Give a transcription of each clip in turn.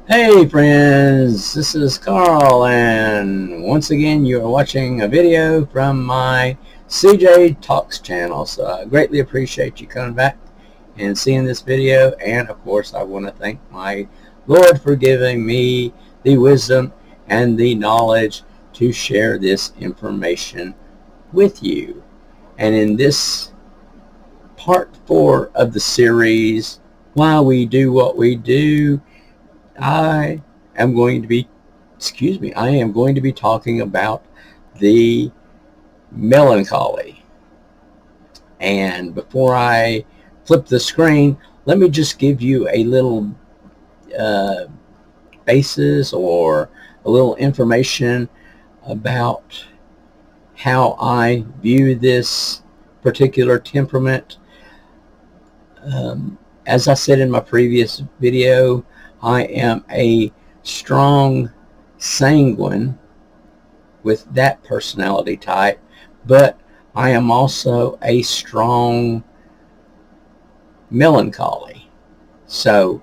Hey friends, this is Carl, and once again you are watching a video from my CJ Talks channel. So I greatly appreciate you coming back and seeing this video, and of course I want to thank my Lord for giving me the wisdom and the knowledge to share this information with you. And in this part 4 of the series, Why We Do What We Do, I am going to be talking about the melancholy. And before I flip the screen, let me just give you a little uh, basis or a little information about how I view this particular temperament. As I said in my previous video, I am a strong sanguine with that personality type, but I am also a strong melancholy. So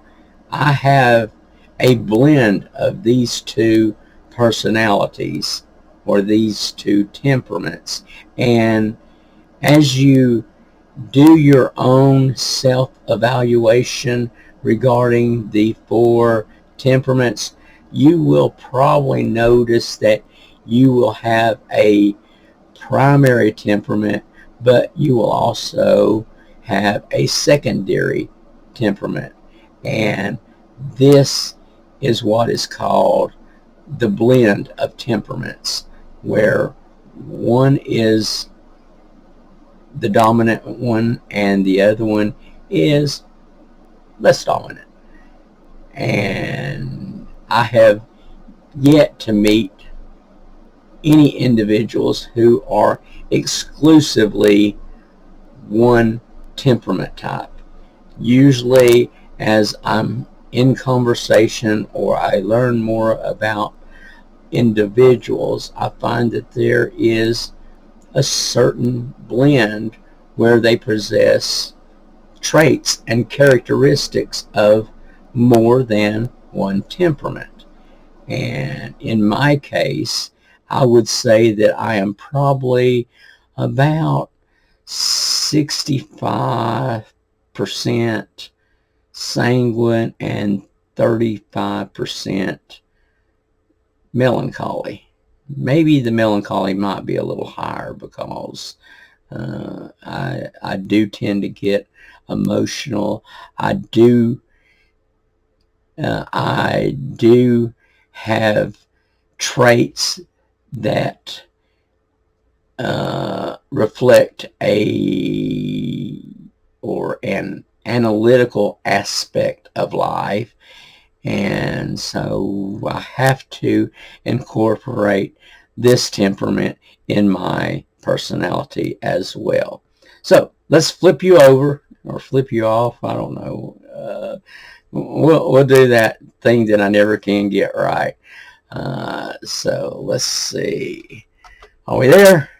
I have a blend of these two personalities or these two temperaments. And as you do your own self-evaluation regarding the 4 temperaments, you will probably notice that you will have a primary temperament, but you will also have a secondary temperament. And this is what is called the blend of temperaments, where one is the dominant one and the other one is less dominant. And I have yet to meet any individuals who are exclusively one temperament type. Usually, as I'm in conversation or I learn more about individuals, I find that there is a certain blend where they possess traits and characteristics of more than one temperament. And in my case, I would say that I am probably about 65% sanguine and 35% melancholy. Maybe the melancholy might be a little higher because I do tend to get emotional. I do have traits that reflect an analytical aspect of life, and so I have to incorporate this temperament in my personality as well. So let's flip you over or flip you off. I don't know. We'll do that thing that I never can get right. So let's see. Are we there?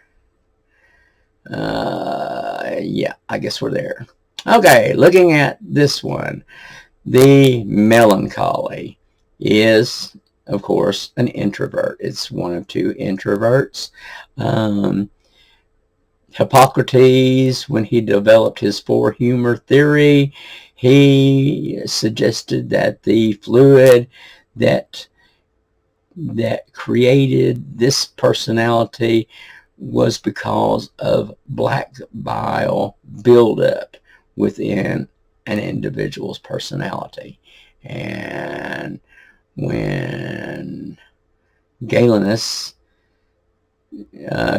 Yeah, I guess we're there. Okay, looking at this one. The melancholy is, of course, an introvert. It's one of 2 introverts. Hippocrates, when he developed his 4 humor theory, he suggested that the fluid that created this personality was because of black bile buildup within an individual's personality. And when Galenus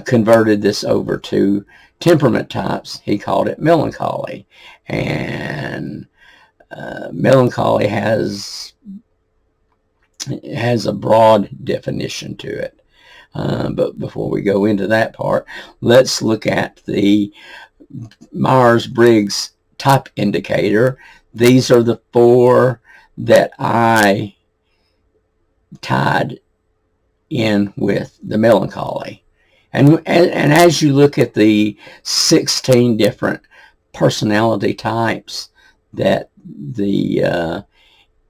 converted this over to temperament types, he called it melancholy. And melancholy has a broad definition to it. But before we go into that part, let's look at the Myers-Briggs type indicator. These are the 4 that I tied in with the melancholy. And as you look at the 16 different personality types that the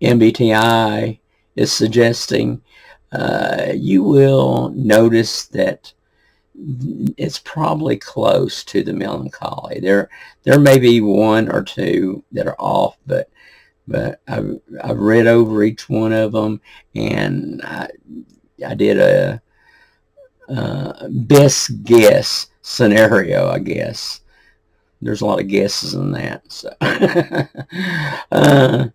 MBTI is suggesting, you will notice that it's probably close to the melancholy. There may be one or two that are off, but I've read over each one of them, and I did a best guess scenario, I guess. There's a lot of guesses in that. So,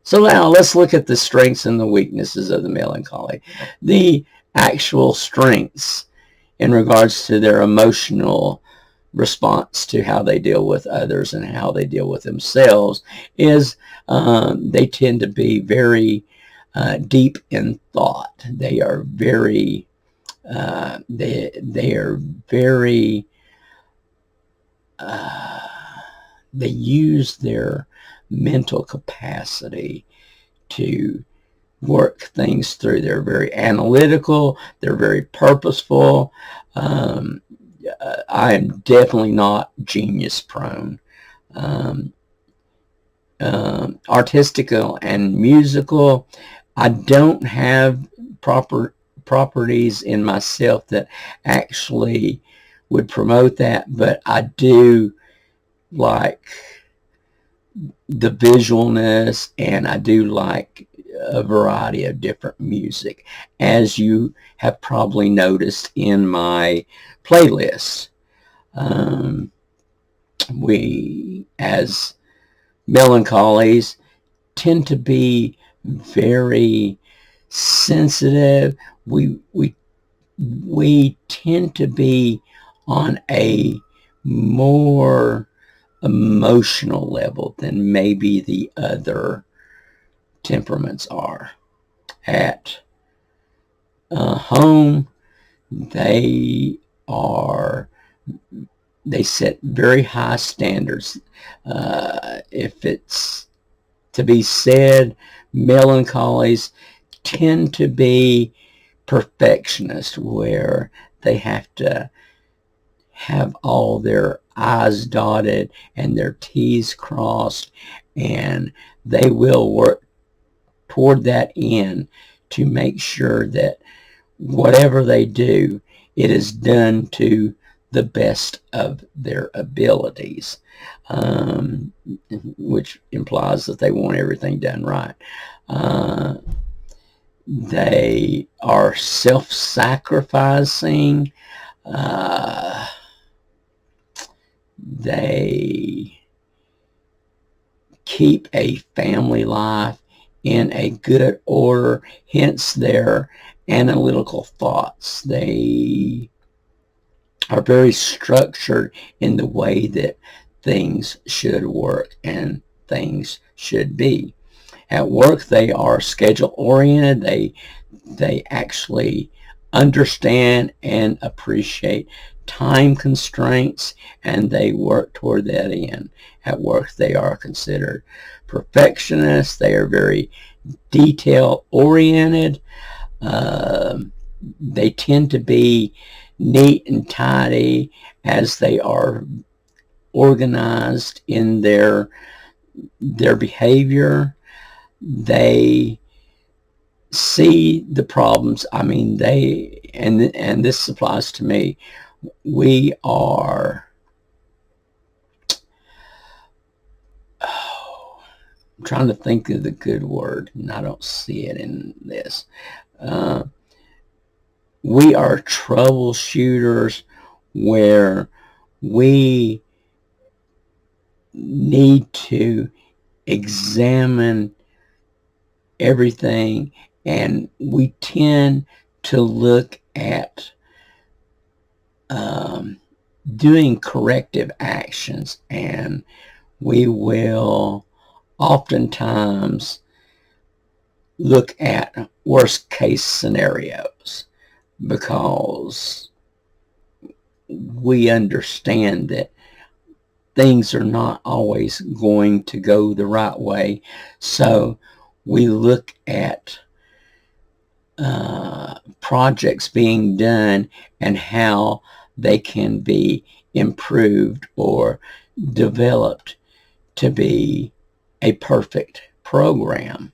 so now let's look at the strengths and the weaknesses of the melancholy. The actual strengths in regards to their emotional response to how they deal with others and how they deal with themselves is they tend to be very deep in thought. They are very they are very they use their mental capacity to work things through. They're very analytical. They're very purposeful. I am definitely not genius prone. Artistical and musical, I don't have properties in myself that actually would promote that, but I do like the visualness, and I do like a variety of different music, as you have probably noticed in my playlist. We, as melancholies, tend to be very sensitive. We tend to be on a more emotional level than maybe the other temperaments are. At home, they set very high standards. If it's to be said, melancholies tend to be perfectionists, where they have to have all their I's dotted and their T's crossed, and they will work toward that end to make sure that whatever they do, it is done to the best of their abilities, which implies that they want everything done right. They are self-sacrificing. They keep a family life in a good order, hence their analytical thoughts. They are very structured in the way that things should work and things should be. At work, they are schedule oriented. They actually understand and appreciate time constraints, and they work toward that end. At work, they are considered perfectionists. They are very detail oriented. They tend to be neat and tidy, as they are organized in their behavior. They see the problems. I mean, and this applies to me. We are, I'm trying to think of the good word, and I don't see it in this. We are troubleshooters, where we need to examine everything, and we tend to look at doing corrective actions, and we will oftentimes look at worst case scenarios, because we understand that things are not always going to go the right way. So we look at projects being done and how they can be improved or developed to be a perfect program.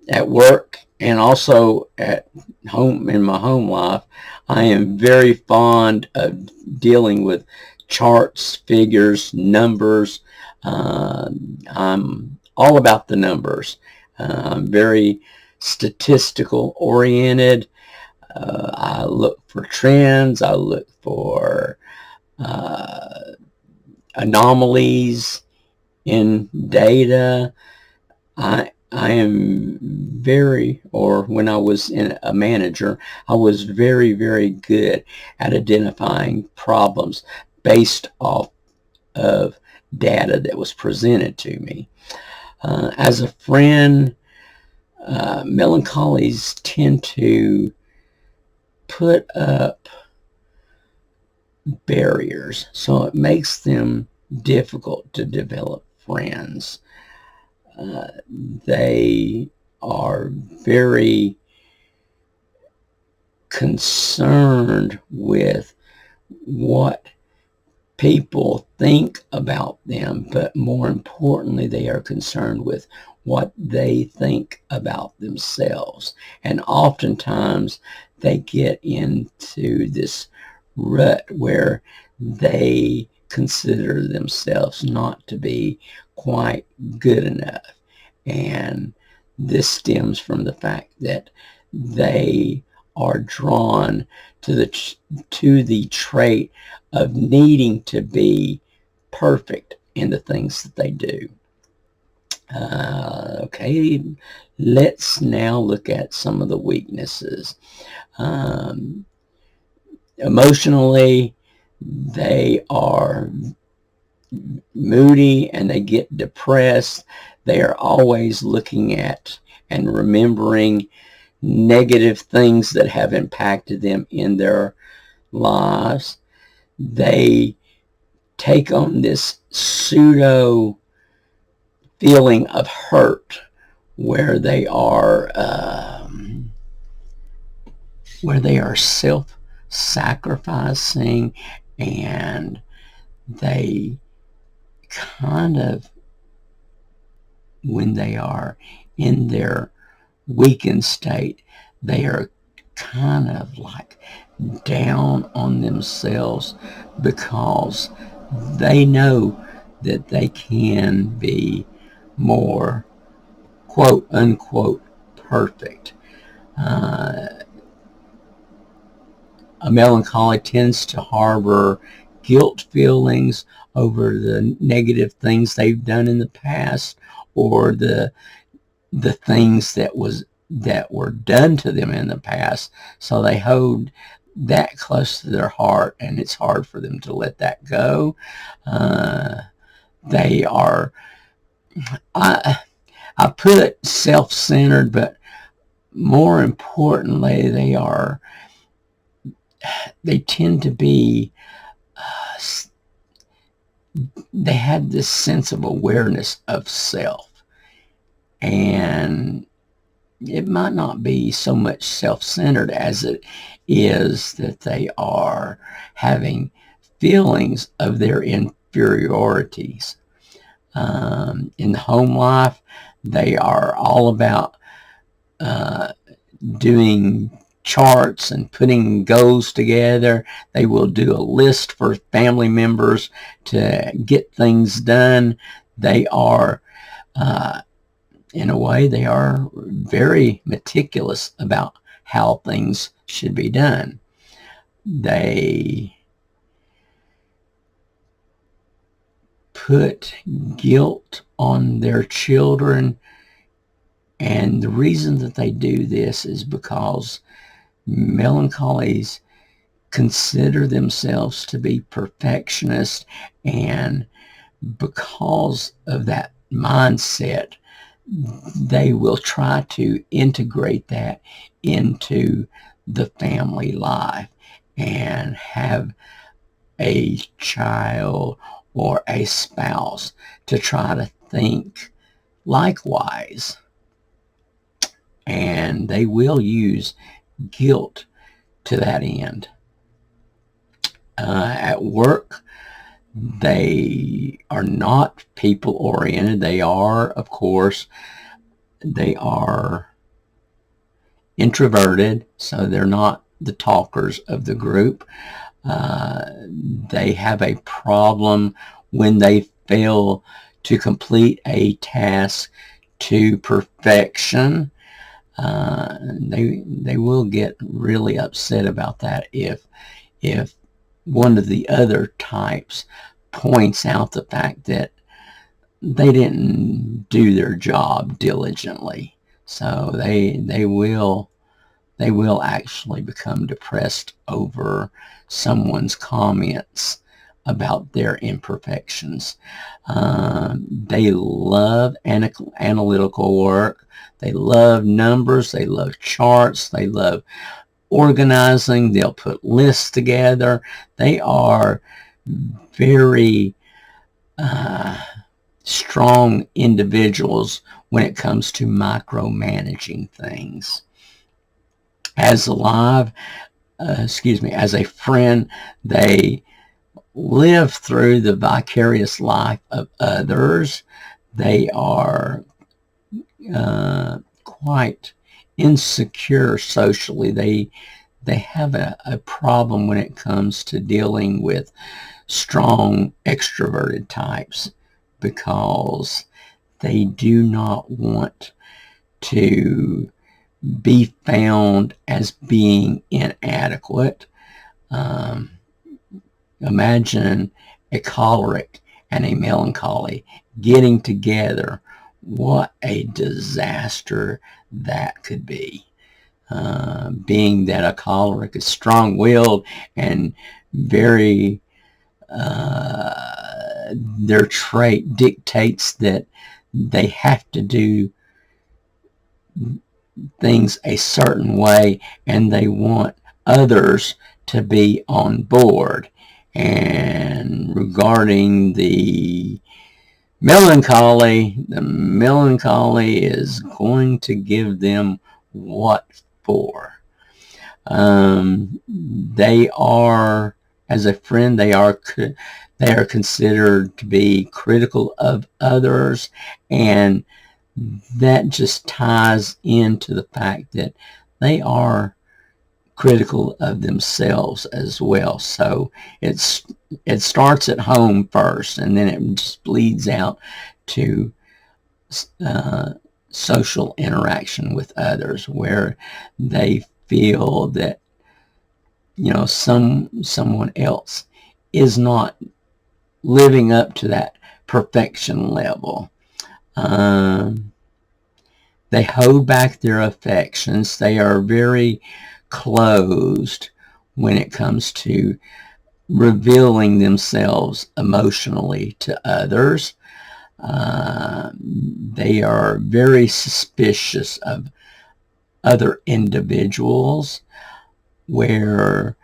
at work and also at home in my home life, I am very fond of dealing with charts, figures, numbers. I'm all about the numbers. I'm very statistical oriented. I look for trends. I look for uh, anomalies in data. I am very, or when I was a manager, I was very, very good at identifying problems based off of data that was presented to me. As a friend, melancholies tend to put up barriers, so it makes them difficult to develop friends. They are very concerned with what people think about them, but more importantly, they are concerned with what they think about themselves. And oftentimes they get into this rut where they consider themselves not to be quite good enough. And this stems from the fact that they are drawn to the trait of needing to be perfect in the things that they do. Okay, let's now look at some of the weaknesses. Emotionally, they are moody and they get depressed. They are always looking at and remembering negative things that have impacted them in their lives. They take on this pseudo feeling of hurt where they are self-sacrificing, and they kind of, when they are in their weakened state, they are kind of like down on themselves because they know that they can be more quote unquote perfect. A melancholy tends to harbor guilt feelings over the negative things they've done in the past, or the things that were done to them in the past. So they hold that close to their heart, and it's hard for them to let that go. They are, I put self-centered, but more importantly, they tend to be, they have this sense of awareness of self, and it might not be so much self-centered as it is that they are having feelings of their inferiorities. In the home life, they are all about doing charts and putting goals together. They will do a list for family members to get things done. They are in a way, they are very meticulous about how things should be done. They put guilt on their children, and the reason that they do this is because melancholies consider themselves to be perfectionists, and because of that mindset, they will try to integrate that into the family life and have a child or a spouse to try to think likewise. And they will use guilt to that end. At work, they are not people oriented. They are, of course, they are introverted, so they're not the talkers of the group. They have a problem when they fail to complete a task to perfection. They will get really upset about that if one of the other types points out the fact that they didn't do their job diligently. So they will actually become depressed over someone's comments about their imperfections. They love analytical work. They love numbers. They love charts. They love organizing. They'll put lists together. They are very strong individuals when it comes to micromanaging things. As as a friend, they live through the vicarious life of others. They are quite insecure socially. They have a problem when it comes to dealing with strong extroverted types, because they do not want to be found as being inadequate. Imagine a choleric and a melancholy getting together. What a disaster that could be. Being that a choleric is strong-willed and very their trait dictates that they have to do things a certain way, and they want others to be on board. And regarding the melancholy is going to give them what for. They are, as a friend, they are considered to be critical of others, and that just ties into the fact that they are critical of themselves as well. So it starts at home first, and then it just bleeds out to social interaction with others, where they feel that someone else is not living up to that perfection level. They hold back their affections. They are very closed when it comes to revealing themselves emotionally to others. They are very suspicious of other individuals, where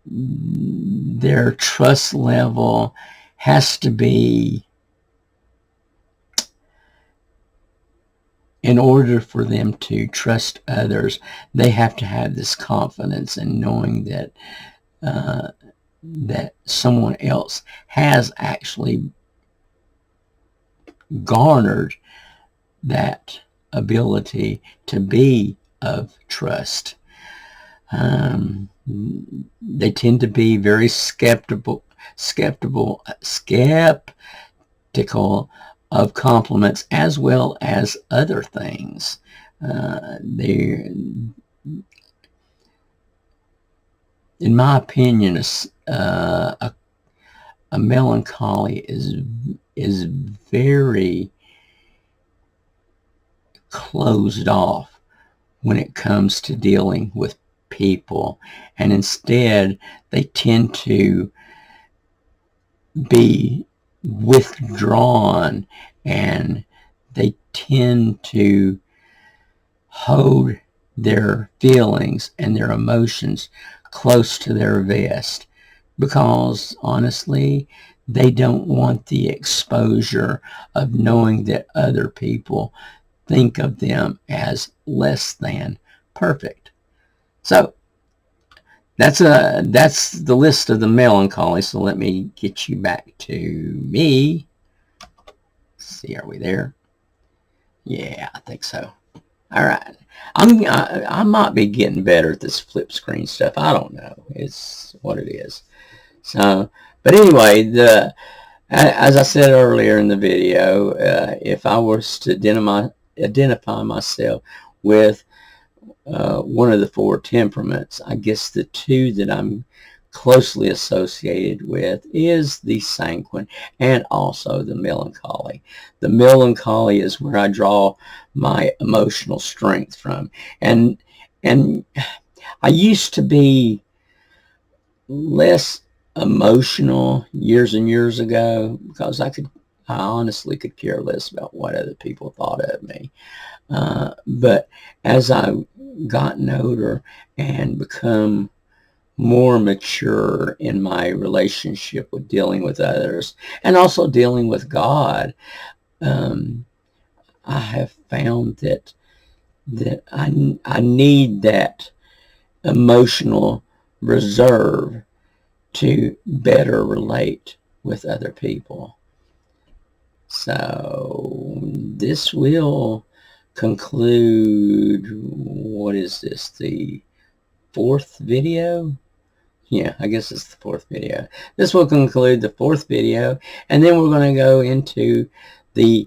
their trust level has to be, in order for them to trust others, they have to have this confidence in knowing that that someone else has actually garnered that ability to be of trust. They tend to be very skeptical of compliments as well as other things. In my opinion, a melancholy is very closed off when it comes to dealing with people, and instead they tend to be withdrawn, and they tend to hold their feelings and their emotions close to their vest, because honestly they don't want the exposure of knowing that other people think of them as less than perfect. So that's the list of the melancholy. So let me get you back to me. Let's see, are we there? Yeah, I think so. All right. I might be getting better at this flip screen stuff. I don't know. It's what it is. So, but anyway, as I said earlier in the video, if I was to identify myself with one of the four temperaments, I guess the two that I'm closely associated with is the sanguine and also the melancholy. The melancholy is where I draw my emotional strength from. And I used to be less emotional years and years ago because I honestly could care less about what other people thought of me. But as I've gotten older and become more mature in my relationship with dealing with others and also dealing with God, I have found that I need that emotional reserve to better relate with other people. So this will conclude, what is this, the fourth video? Yeah, I guess it's the fourth video. This will conclude the fourth video, and then we're going to go into the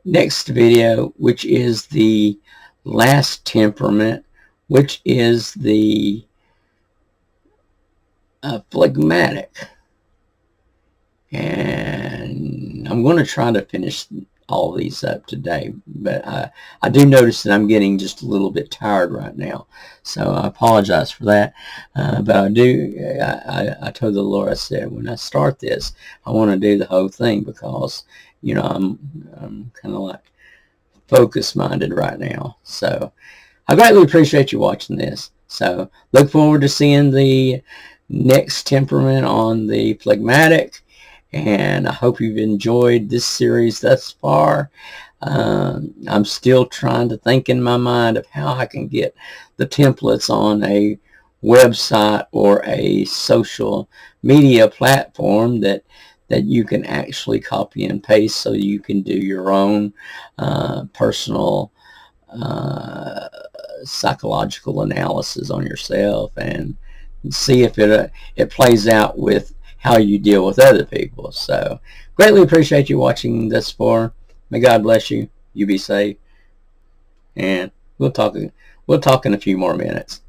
next video, which is the last temperament, which is the phlegmatic. And I'm going to try to finish all these up today, but I do notice that I'm getting just a little bit tired right now, so I apologize for that. But I told the Lord, I said, when I start this, I want to do the whole thing because, you know, I'm kind of like focus minded right now. So I greatly appreciate you watching this. So look forward to seeing the next temperament on the phlegmatic. And I hope you've enjoyed this series thus far. I'm still trying to think in my mind of how I can get the templates on a website or a social media platform that you can actually copy and paste so you can do your own personal psychological analysis on yourself and see if it plays out with how you deal with other people. So greatly appreciate you watching this far. May God bless you. You be safe. And we'll talk in a few more minutes.